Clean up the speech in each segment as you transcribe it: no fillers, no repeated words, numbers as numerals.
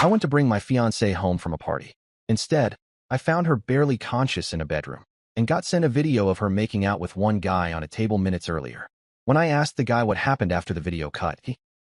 I went to bring my fiancée home from a party. Instead, I found her barely conscious in a bedroom and got sent a video of her making out with one guy on a table minutes earlier. When I asked the guy what happened after the video cut,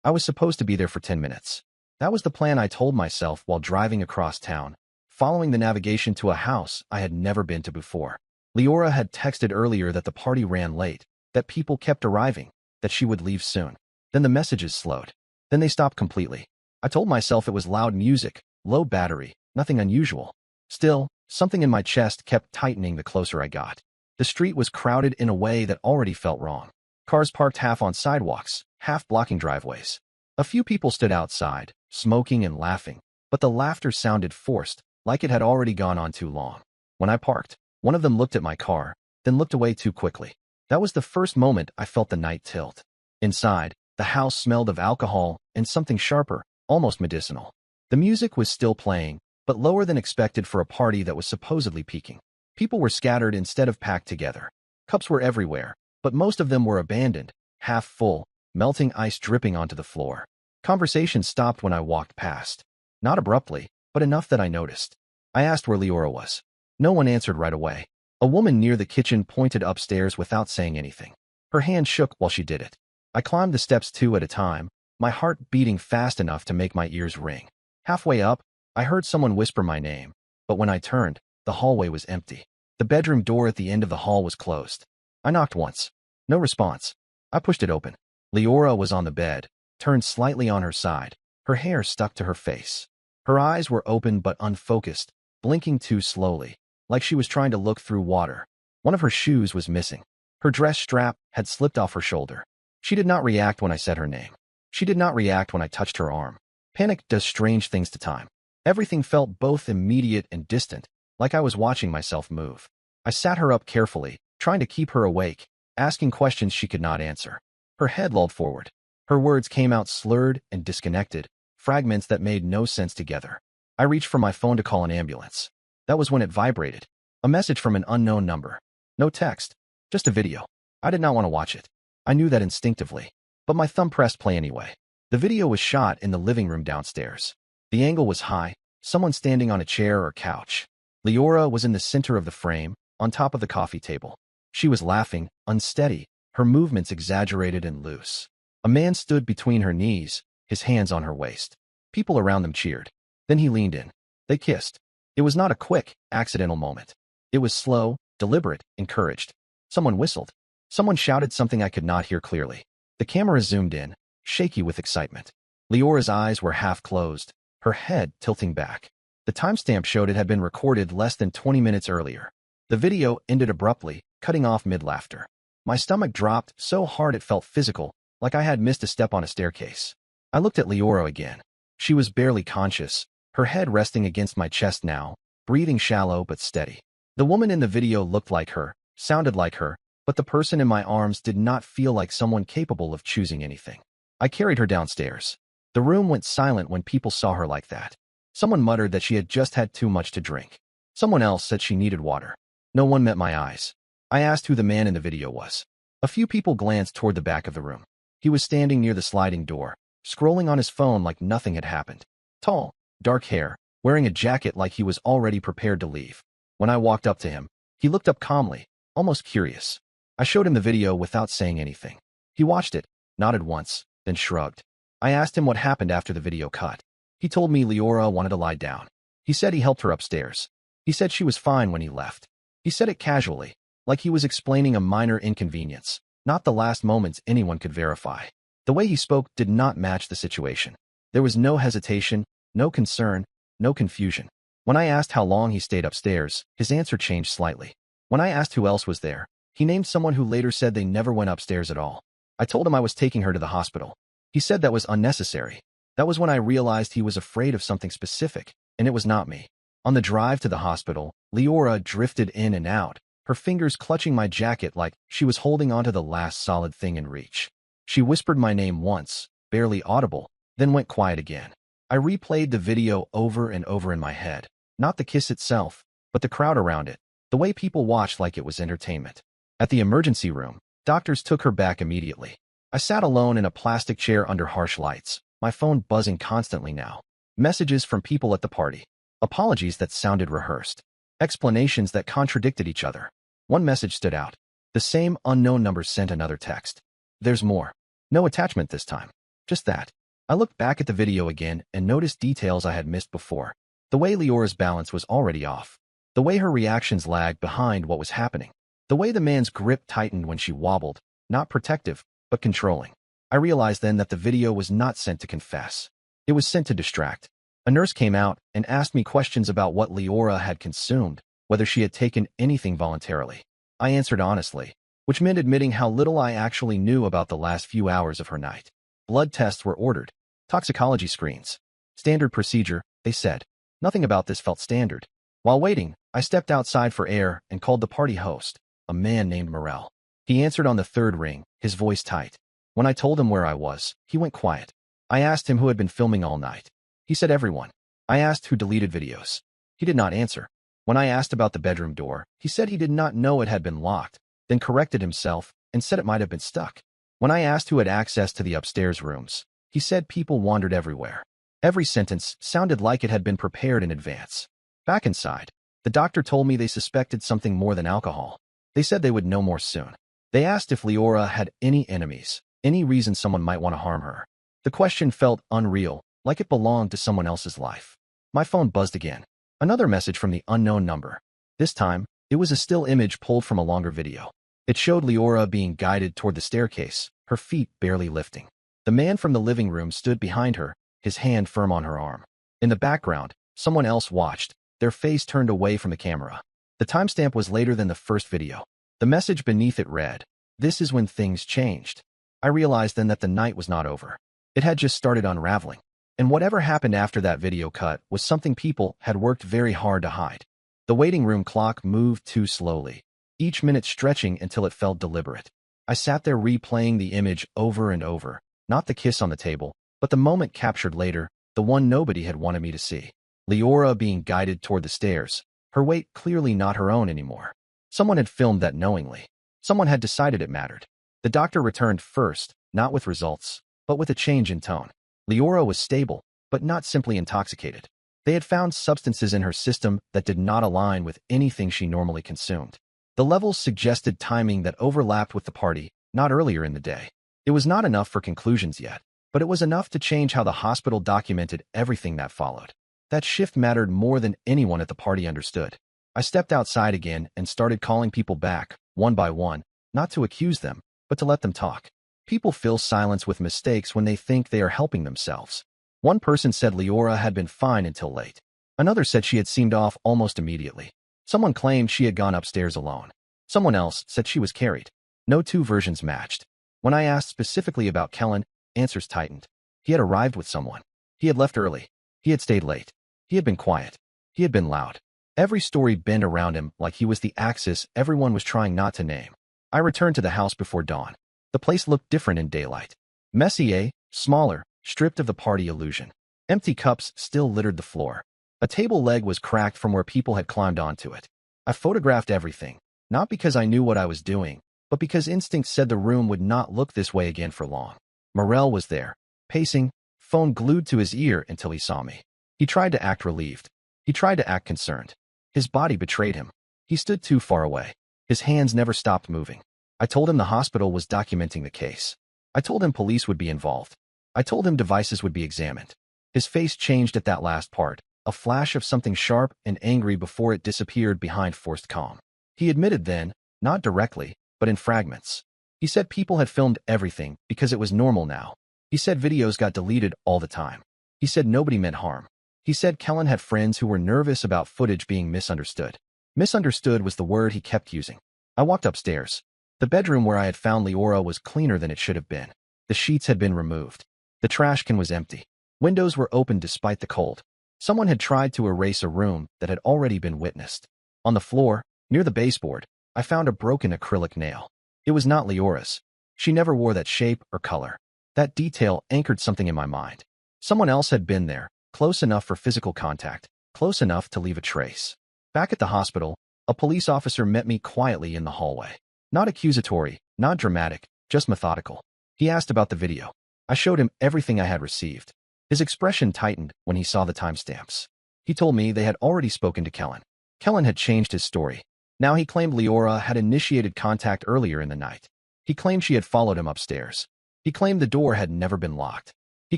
I was supposed to be there for 10 minutes. That was the plan I told myself while driving across town, following the navigation to a house I had never been to before. Leora had texted earlier that the party ran late, that people kept arriving, that she would leave soon. Then the messages slowed. Then they stopped completely. I told myself it was loud music, low battery, nothing unusual. Still, something in my chest kept tightening the closer I got. The street was crowded in a way that already felt wrong. Cars parked half on sidewalks, half blocking driveways. A few people stood outside, smoking and laughing, but the laughter sounded forced, like it had already gone on too long. When I parked, one of them looked at my car, then looked away too quickly. That was the first moment I felt the night tilt. Inside, the house smelled of alcohol and something sharper, almost medicinal. The music was still playing, but lower than expected for a party that was supposedly peaking. People were scattered instead of packed together. Cups were everywhere, but most of them were abandoned, half full, melting ice dripping onto the floor. Conversation stopped when I walked past. Not abruptly, but enough that I noticed. I asked where Leora was. No one answered right away. A woman near the kitchen pointed upstairs without saying anything. Her hand shook while she did it. I climbed the steps 2 at a time, my heart beating fast enough to make my ears ring. Halfway up, I heard someone whisper my name, but when I turned, the hallway was empty. The bedroom door at the end of the hall was closed. I knocked once. No response. I pushed it open. Leora was on the bed, turned slightly on her side, her hair stuck to her face. Her eyes were open but unfocused, blinking too slowly, like she was trying to look through water. One of her shoes was missing. Her dress strap had slipped off her shoulder. She did not react when I said her name. She did not react when I touched her arm. Panic does strange things to time. Everything felt both immediate and distant, like I was watching myself move. I sat her up carefully, trying to keep her awake, asking questions she could not answer. Her head lolled forward. Her words came out slurred and disconnected, fragments that made no sense together. I reached for my phone to call an ambulance. That was when it vibrated. A message from an unknown number. No text, just a video. I did not want to watch it. I knew that instinctively, but my thumb pressed play anyway. The video was shot in the living room downstairs. The angle was high, someone standing on a chair or couch. Leora was in the center of the frame, on top of the coffee table. She was laughing, unsteady, her movements exaggerated and loose. A man stood between her knees, his hands on her waist. People around them cheered. Then he leaned in. They kissed. It was not a quick, accidental moment. It was slow, deliberate, encouraged. Someone whistled. Someone shouted something I could not hear clearly. The camera zoomed in, shaky with excitement. Leora's eyes were half closed, her head tilting back. The timestamp showed it had been recorded less than 20 minutes earlier. The video ended abruptly, cutting off mid-laughter. My stomach dropped so hard it felt physical, like I had missed a step on a staircase. I looked at Leora again. She was barely conscious, her head resting against my chest now, breathing shallow but steady. The woman in the video looked like her, sounded like her, but the person in my arms did not feel like someone capable of choosing anything. I carried her downstairs. The room went silent when people saw her like that. Someone muttered that she had just had too much to drink. Someone else said she needed water. No one met my eyes. I asked who the man in the video was. A few people glanced toward the back of the room. He was standing near the sliding door, scrolling on his phone like nothing had happened. Tall, dark hair, wearing a jacket like he was already prepared to leave. When I walked up to him, he looked up calmly, almost curious. I showed him the video without saying anything. He watched it, nodded once, then shrugged. I asked him what happened after the video cut. He told me Leora wanted to lie down. He said he helped her upstairs. He said she was fine when he left. He said it casually, like he was explaining a minor inconvenience, not the last moments anyone could verify. The way he spoke did not match the situation. There was no hesitation, no concern, no confusion. When I asked how long he stayed upstairs, his answer changed slightly. When I asked who else was there, he named someone who later said they never went upstairs at all. I told him I was taking her to the hospital. He said that was unnecessary. That was when I realized he was afraid of something specific, and it was not me. On the drive to the hospital, Leora drifted in and out, her fingers clutching my jacket like she was holding onto the last solid thing in reach. She whispered my name once, barely audible, then went quiet again. I replayed the video over and over in my head, not the kiss itself, but the crowd around it, the way people watched like it was entertainment. At the emergency room, doctors took her back immediately. I sat alone in a plastic chair under harsh lights, my phone buzzing constantly now. Messages from people at the party. Apologies that sounded rehearsed. Explanations that contradicted each other. One message stood out. The same unknown number sent another text. There's more. No attachment this time. Just that. I looked back at the video again and noticed details I had missed before. The way Leora's balance was already off. The way her reactions lagged behind what was happening. The way the man's grip tightened when she wobbled, not protective, but controlling. I realized then that the video was not sent to confess. It was sent to distract. A nurse came out and asked me questions about what Leora had consumed, whether she had taken anything voluntarily. I answered honestly, which meant admitting how little I actually knew about the last few hours of her night. Blood tests were ordered. Toxicology screens. Standard procedure, they said. Nothing about this felt standard. While waiting, I stepped outside for air and called the party host, a man named Morel. He answered on the third ring, his voice tight. When I told him where I was, he went quiet. I asked him who had been filming all night. He said everyone. I asked who deleted videos. He did not answer. When I asked about the bedroom door, he said he did not know it had been locked, then corrected himself and said it might have been stuck. When I asked who had access to the upstairs rooms, he said people wandered everywhere. Every sentence sounded like it had been prepared in advance. Back inside, the doctor told me they suspected something more than alcohol. They said they would know more soon. They asked if Leora had any enemies, any reason someone might want to harm her. The question felt unreal, like it belonged to someone else's life. My phone buzzed again. Another message from the unknown number. This time, it was a still image pulled from a longer video. It showed Leora being guided toward the staircase, her feet barely lifting. The man from the living room stood behind her, his hand firm on her arm. In the background, someone else watched, their face turned away from the camera. The timestamp was later than the first video. The message beneath it read, "This is when things changed." I realized then that the night was not over. It had just started unraveling. And whatever happened after that video cut was something people had worked very hard to hide. The waiting room clock moved too slowly, each minute stretching until it felt deliberate. I sat there replaying the image over and over, not the kiss on the table, but the moment captured later, the one nobody had wanted me to see. Leora being guided toward the stairs, her weight clearly not her own anymore. Someone had filmed that knowingly. Someone had decided it mattered. The doctor returned first, not with results, but with a change in tone. Leora was stable, but not simply intoxicated. They had found substances in her system that did not align with anything she normally consumed. The levels suggested timing that overlapped with the party, not earlier in the day. It was not enough for conclusions yet, but it was enough to change how the hospital documented everything that followed. That shift mattered more than anyone at the party understood. I stepped outside again and started calling people back, one by one, not to accuse them, but to let them talk. People fill silence with mistakes when they think they are helping themselves. One person said Leora had been fine until late. Another said she had seemed off almost immediately. Someone claimed she had gone upstairs alone. Someone else said she was carried. No two versions matched. When I asked specifically about Kellen, answers tightened. He had arrived with someone. He had left early. He had stayed late. He had been quiet. He had been loud. Every story bent around him like he was the axis everyone was trying not to name. I returned to the house before dawn. The place looked different in daylight. Messier, smaller, stripped of the party illusion. Empty cups still littered the floor. A table leg was cracked from where people had climbed onto it. I photographed everything, not because I knew what I was doing, but because instinct said the room would not look this way again for long. Morel was there, pacing, phone glued to his ear until he saw me. He tried to act relieved. He tried to act concerned. His body betrayed him. He stood too far away. His hands never stopped moving. I told him the hospital was documenting the case. I told him police would be involved. I told him devices would be examined. His face changed at that last part, a flash of something sharp and angry before it disappeared behind forced calm. He admitted then, not directly, but in fragments. He said people had filmed everything because it was normal now. He said videos got deleted all the time. He said nobody meant harm. He said Kellen had friends who were nervous about footage being misunderstood. Misunderstood was the word he kept using. I walked upstairs. The bedroom where I had found Leora was cleaner than it should have been. The sheets had been removed. The trash can was empty. Windows were open despite the cold. Someone had tried to erase a room that had already been witnessed. On the floor, near the baseboard, I found a broken acrylic nail. It was not Leora's. She never wore that shape or color. That detail anchored something in my mind. Someone else had been there, close enough for physical contact, close enough to leave a trace. Back at the hospital, a police officer met me quietly in the hallway. Not accusatory, not dramatic, just methodical. He asked about the video. I showed him everything I had received. His expression tightened when he saw the timestamps. He told me they had already spoken to Kellen. Kellen had changed his story. Now he claimed Leora had initiated contact earlier in the night. He claimed she had followed him upstairs. He claimed the door had never been locked. He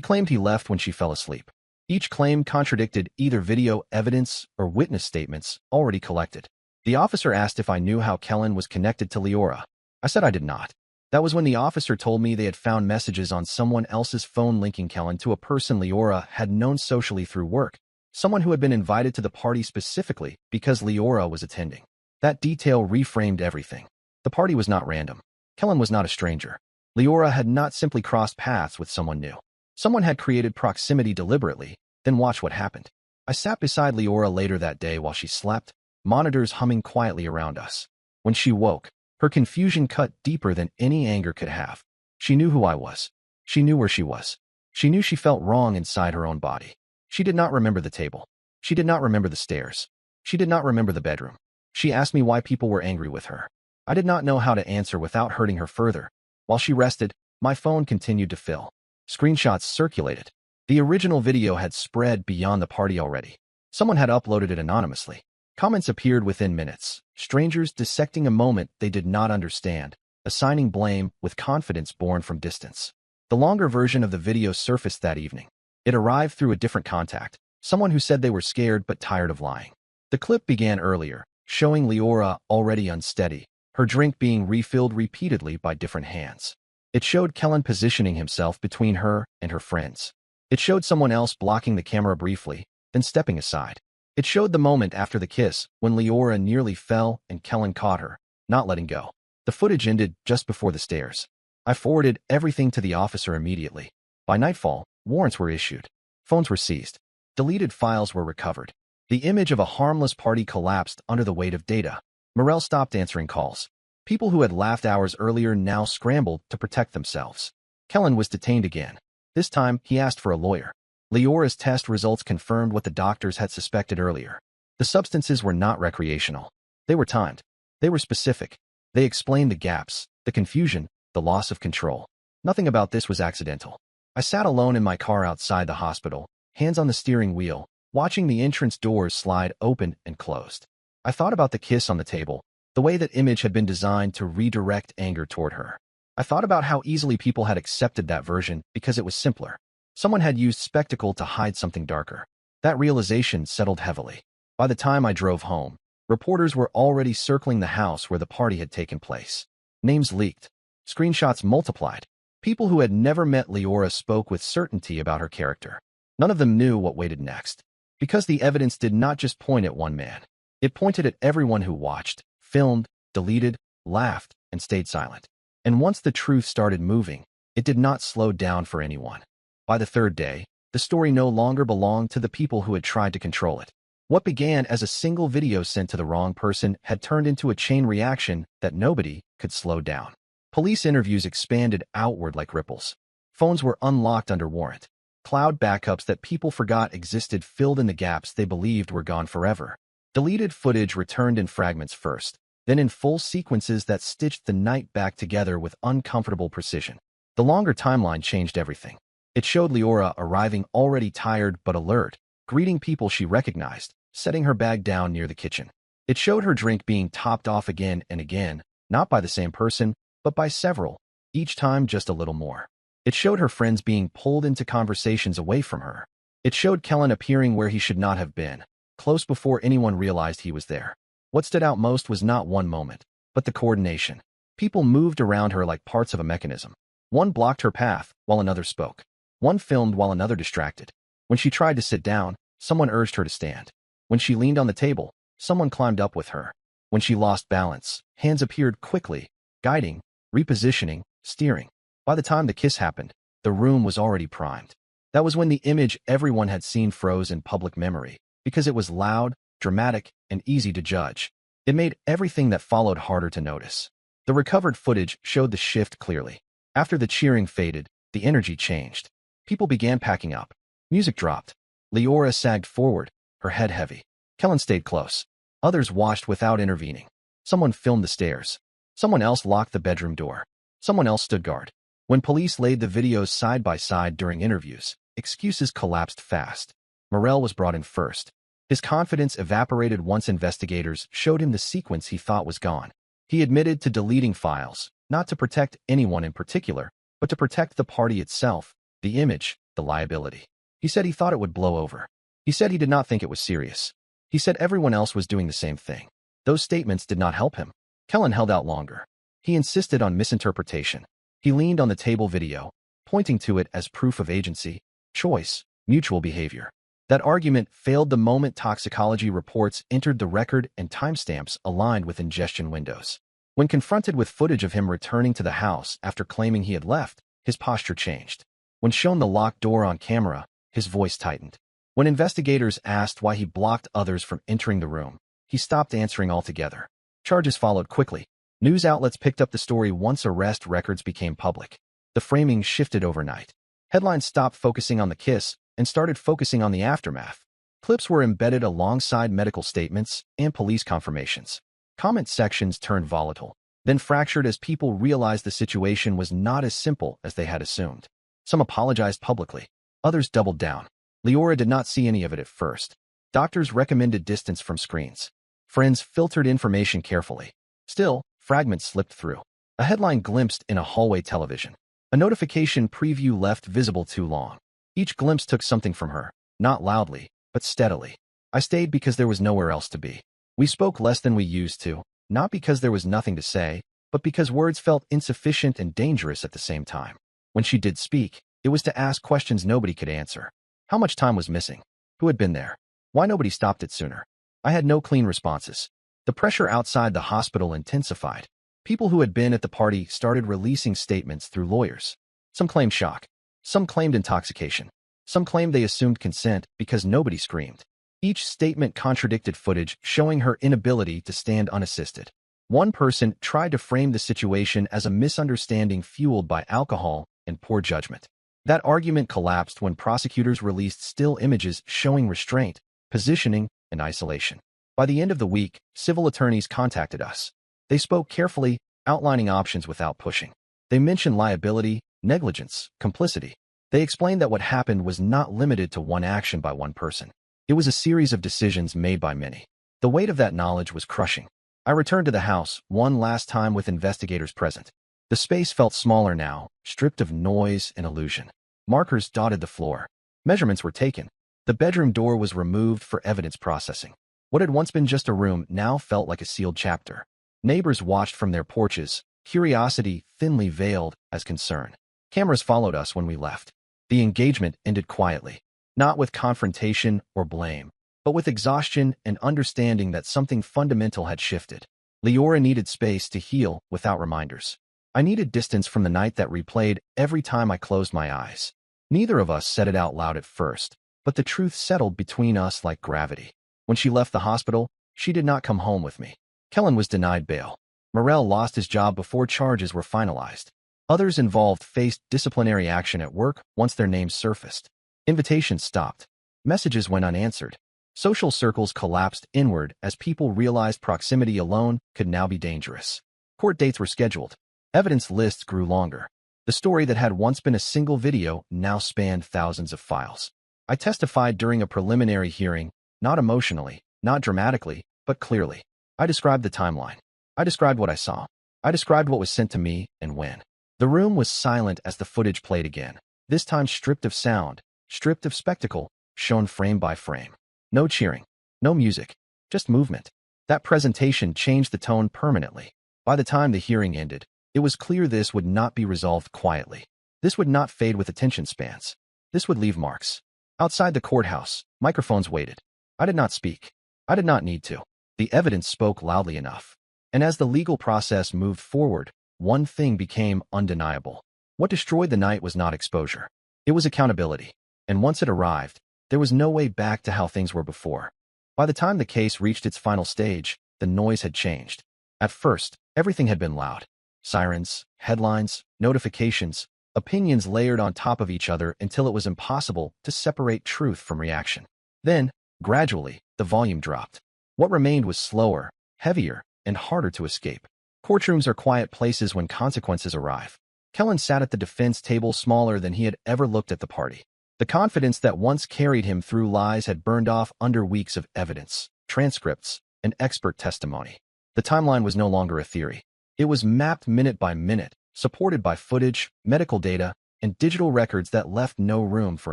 claimed he left when she fell asleep. Each claim contradicted either video evidence or witness statements already collected. The officer asked if I knew how Kellen was connected to Leora. I said I did not. That was when the officer told me they had found messages on someone else's phone linking Kellen to a person Leora had known socially through work, someone who had been invited to the party specifically because Leora was attending. That detail reframed everything. The party was not random. Kellen was not a stranger. Leora had not simply crossed paths with someone new. Someone had created proximity deliberately, then watch what happened. I sat beside Leora later that day while she slept, monitors humming quietly around us. When she woke, her confusion cut deeper than any anger could have. She knew who I was. She knew where she was. She knew she felt wrong inside her own body. She did not remember the table. She did not remember the stairs. She did not remember the bedroom. She asked me why people were angry with her. I did not know how to answer without hurting her further. While she rested, my phone continued to fill. Screenshots circulated. The original video had spread beyond the party already. Someone had uploaded it anonymously. Comments appeared within minutes. Strangers dissecting a moment they did not understand, assigning blame with confidence born from distance. The longer version of the video surfaced that evening. It arrived through a different contact, someone who said they were scared but tired of lying. The clip began earlier, showing Leora already unsteady, her drink being refilled repeatedly by different hands. It showed Kellen positioning himself between her and her friends. It showed someone else blocking the camera briefly, then stepping aside. It showed the moment after the kiss when Leora nearly fell and Kellen caught her, not letting go. The footage ended just before the stairs. I forwarded everything to the officer immediately. By nightfall, warrants were issued. Phones were seized. Deleted files were recovered. The image of a harmless party collapsed under the weight of data. Morel stopped answering calls. People who had laughed hours earlier now scrambled to protect themselves. Kellen was detained again. This time, he asked for a lawyer. Leora's test results confirmed what the doctors had suspected earlier. The substances were not recreational. They were timed. They were specific. They explained the gaps, the confusion, the loss of control. Nothing about this was accidental. I sat alone in my car outside the hospital, hands on the steering wheel, watching the entrance doors slide open and closed. I thought about the kiss on the table, the way that image had been designed to redirect anger toward her. I thought about how easily people had accepted that version because it was simpler. Someone had used spectacle to hide something darker. That realization settled heavily. By the time I drove home, reporters were already circling the house where the party had taken place. Names leaked. Screenshots multiplied. People who had never met Leora spoke with certainty about her character. None of them knew what waited next. Because the evidence did not just point at one man. It pointed at everyone who watched, filmed, deleted, laughed, and stayed silent. And once the truth started moving, it did not slow down for anyone. By the third day, the story no longer belonged to the people who had tried to control it. What began as a single video sent to the wrong person had turned into a chain reaction that nobody could slow down. Police interviews expanded outward like ripples. Phones were unlocked under warrant. Cloud backups that people forgot existed filled in the gaps they believed were gone forever. Deleted footage returned in fragments first, then in full sequences that stitched the night back together with uncomfortable precision. The longer timeline changed everything. It showed Leora arriving already tired but alert, greeting people she recognized, setting her bag down near the kitchen. It showed her drink being topped off again and again, not by the same person, but by several, each time just a little more. It showed her friends being pulled into conversations away from her. It showed Kellen appearing where he should not have been, close before anyone realized he was there. What stood out most was not one moment, but the coordination. People moved around her like parts of a mechanism. One blocked her path, while another spoke. One filmed while another distracted. When she tried to sit down, someone urged her to stand. When she leaned on the table, someone climbed up with her. When she lost balance, hands appeared quickly, guiding, repositioning, steering. By the time the kiss happened, the room was already primed. That was when the image everyone had seen froze in public memory, because it was loud, dramatic, and easy to judge. It made everything that followed harder to notice. The recovered footage showed the shift clearly. After the cheering faded, the energy changed. People began packing up. Music dropped. Leora sagged forward, her head heavy. Kellen stayed close. Others watched without intervening. Someone filmed the stairs. Someone else locked the bedroom door. Someone else stood guard. When police laid the videos side by side during interviews, excuses collapsed fast. Morel was brought in first. His confidence evaporated once investigators showed him the sequence he thought was gone. He admitted to deleting files, not to protect anyone in particular, but to protect the party itself, the image, the liability. He said he thought it would blow over. He said he did not think it was serious. He said everyone else was doing the same thing. Those statements did not help him. Kellen held out longer. He insisted on misinterpretation. He leaned on the table video, pointing to it as proof of agency, choice, mutual behavior. That argument failed the moment toxicology reports entered the record and timestamps aligned with ingestion windows. When confronted with footage of him returning to the house after claiming he had left, his posture changed. When shown the locked door on camera, his voice tightened. When investigators asked why he blocked others from entering the room, he stopped answering altogether. Charges followed quickly. News outlets picked up the story once arrest records became public. The framing shifted overnight. Headlines stopped focusing on the kiss and started focusing on the aftermath. Clips were embedded alongside medical statements and police confirmations. Comment sections turned volatile, then fractured as people realized the situation was not as simple as they had assumed. Some apologized publicly. Others doubled down. Leora did not see any of it at first. Doctors recommended distance from screens. Friends filtered information carefully. Still, fragments slipped through. A headline glimpsed in a hallway television. A notification preview left visible too long. Each glimpse took something from her, not loudly, but steadily. I stayed because there was nowhere else to be. We spoke less than we used to, not because there was nothing to say, but because words felt insufficient and dangerous at the same time. When she did speak, it was to ask questions nobody could answer. How much time was missing? Who had been there? Why nobody stopped it sooner? I had no clean responses. The pressure outside the hospital intensified. People who had been at the party started releasing statements through lawyers. Some claimed shock. Some claimed intoxication. Some claimed they assumed consent because nobody screamed. Each statement contradicted footage showing her inability to stand unassisted. One person tried to frame the situation as a misunderstanding fueled by alcohol and poor judgment. That argument collapsed when prosecutors released still images showing restraint, positioning, and isolation. By the end of the week, civil attorneys contacted us. They spoke carefully, outlining options without pushing. They mentioned liability, negligence, complicity. They explained that what happened was not limited to one action by one person. It was a series of decisions made by many. The weight of that knowledge was crushing. I returned to the house one last time with investigators present. The space felt smaller now, stripped of noise and illusion. Markers dotted the floor. Measurements were taken. The bedroom door was removed for evidence processing. What had once been just a room now felt like a sealed chapter. Neighbors watched from their porches, curiosity thinly veiled as concern. Cameras followed us when we left. The engagement ended quietly, not with confrontation or blame, but with exhaustion and understanding that something fundamental had shifted. Leora needed space to heal without reminders. I needed distance from the night that replayed every time I closed my eyes. Neither of us said it out loud at first, but the truth settled between us like gravity. When she left the hospital, she did not come home with me. Kellen was denied bail. Morel lost his job before charges were finalized. Others involved faced disciplinary action at work once their names surfaced. Invitations stopped. Messages went unanswered. Social circles collapsed inward as people realized proximity alone could now be dangerous. Court dates were scheduled. Evidence lists grew longer. The story that had once been a single video now spanned thousands of files. I testified during a preliminary hearing, not emotionally, not dramatically, but clearly. I described the timeline. I described what I saw. I described what was sent to me and when. The room was silent as the footage played again, this time stripped of sound, stripped of spectacle, shown frame by frame. No cheering, no music, just movement. That presentation changed the tone permanently. By the time the hearing ended, it was clear this would not be resolved quietly. This would not fade with attention spans. This would leave marks. Outside the courthouse, microphones waited. I did not speak. I did not need to. The evidence spoke loudly enough. And as the legal process moved forward, one thing became undeniable. What destroyed the night was not exposure. It was accountability. And once it arrived, there was no way back to how things were before. By the time the case reached its final stage, the noise had changed. At first, everything had been loud. Sirens, headlines, notifications, opinions layered on top of each other until it was impossible to separate truth from reaction. Then, gradually, the volume dropped. What remained was slower, heavier, and harder to escape. Courtrooms are quiet places when consequences arrive. Kellen sat at the defense table smaller than he had ever looked at the party. The confidence that once carried him through lies had burned off under weeks of evidence, transcripts, and expert testimony. The timeline was no longer a theory. It was mapped minute by minute, supported by footage, medical data, and digital records that left no room for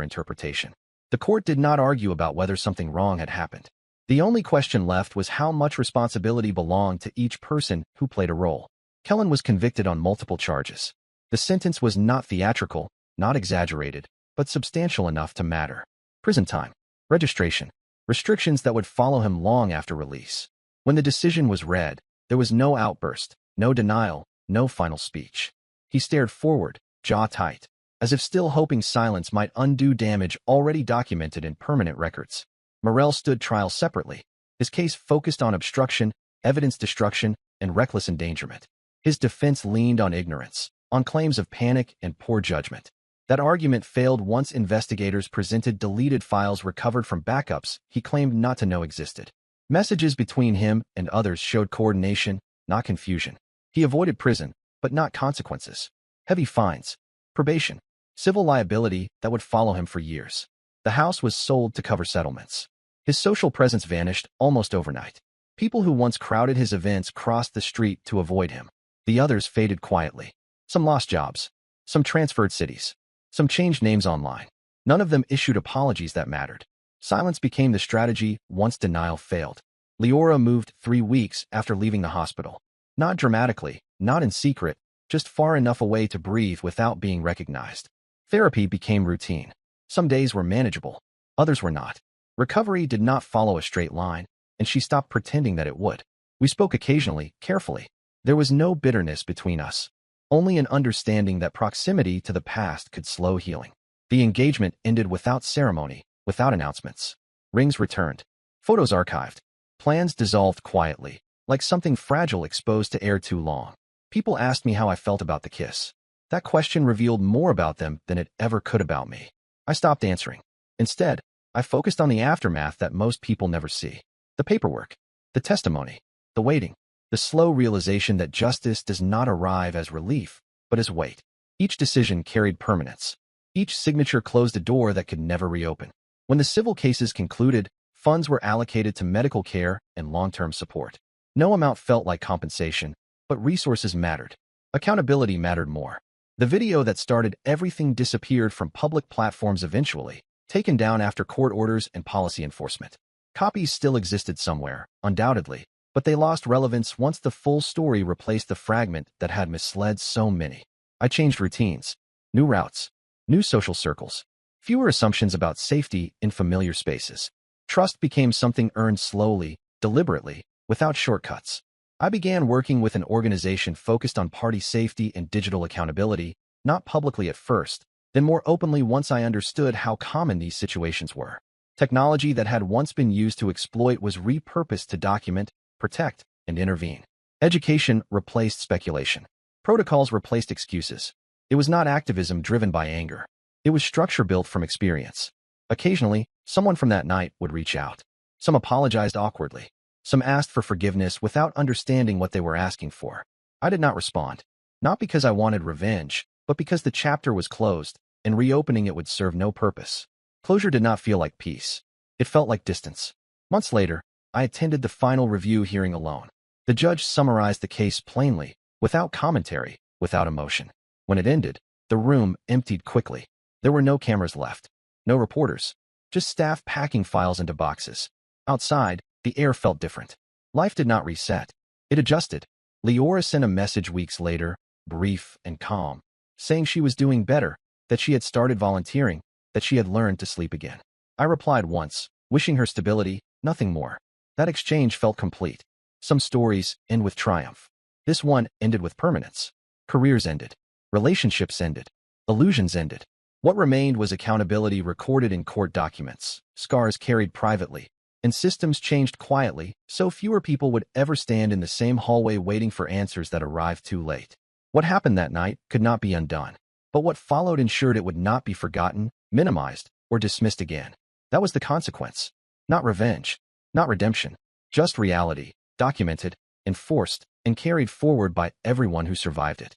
interpretation. The court did not argue about whether something wrong had happened. The only question left was how much responsibility belonged to each person who played a role. Qley was convicted on multiple charges. The sentence was not theatrical, not exaggerated, but substantial enough to matter. Prison time, registration, restrictions that would follow him long after release. When the decision was read, there was no outburst, no denial, no final speech. He stared forward, jaw tight, as if still hoping silence might undo damage already documented in permanent records. Morell stood trial separately. His case focused on obstruction, evidence destruction, and reckless endangerment. His defense leaned on ignorance, on claims of panic and poor judgment. That argument failed once investigators presented deleted files recovered from backups he claimed not to know existed. Messages between him and others showed coordination, not confusion. He avoided prison, but not consequences. Heavy fines, probation, civil liability that would follow him for years. The house was sold to cover settlements. His social presence vanished almost overnight. People who once crowded his events crossed the street to avoid him. The others faded quietly. Some lost jobs. Some transferred cities. Some changed names online. None of them issued apologies that mattered. Silence became the strategy once denial failed. Leora moved 3 weeks after leaving the hospital. Not dramatically, not in secret, just far enough away to breathe without being recognized. Therapy became routine. Some days were manageable, others were not. Recovery did not follow a straight line, and she stopped pretending that it would. We spoke occasionally, carefully. There was no bitterness between us, only an understanding that proximity to the past could slow healing. The engagement ended without ceremony, without announcements. Rings returned. Photos archived. Plans dissolved quietly, like something fragile exposed to air too long. People asked me how I felt about the kiss. That question revealed more about them than it ever could about me. I stopped answering. Instead, I focused on the aftermath that most people never see. The paperwork, the testimony, the waiting, the slow realization that justice does not arrive as relief, but as weight. Each decision carried permanence. Each signature closed a door that could never reopen. When the civil cases concluded, funds were allocated to medical care and long-term support. No amount felt like compensation, but resources mattered. Accountability mattered more. The video that started everything disappeared from public platforms eventually, taken down after court orders and policy enforcement. Copies still existed somewhere, undoubtedly, but they lost relevance once the full story replaced the fragment that had misled so many. I changed routines, new routes, new social circles, fewer assumptions about safety in familiar spaces. Trust became something earned slowly, deliberately, without shortcuts. I began working with an organization focused on party safety and digital accountability, not publicly at first, then more openly once I understood how common these situations were. Technology that had once been used to exploit was repurposed to document, protect, and intervene. Education replaced speculation. Protocols replaced excuses. It was not activism driven by anger. It was structure built from experience. Occasionally, someone from that night would reach out. Some apologized awkwardly. Some asked for forgiveness without understanding what they were asking for. I did not respond. Not because I wanted revenge, but because the chapter was closed, and reopening it would serve no purpose. Closure did not feel like peace. It felt like distance. Months later, I attended the final review hearing alone. The judge summarized the case plainly, without commentary, without emotion. When it ended, the room emptied quickly. There were no cameras left. No reporters. Just staff packing files into boxes. Outside, the air felt different. Life did not reset. It adjusted. Leora sent a message weeks later, brief and calm, saying she was doing better, that she had started volunteering, that she had learned to sleep again. I replied once, wishing her stability, nothing more. That exchange felt complete. Some stories end with triumph. This one ended with permanence. Careers ended. Relationships ended. Illusions ended. What remained was accountability recorded in court documents, scars carried privately, and systems changed quietly so fewer people would ever stand in the same hallway waiting for answers that arrived too late. What happened that night could not be undone, but what followed ensured it would not be forgotten, minimized, or dismissed again. That was the consequence. Not revenge, not redemption, just reality, documented, enforced, and carried forward by everyone who survived it.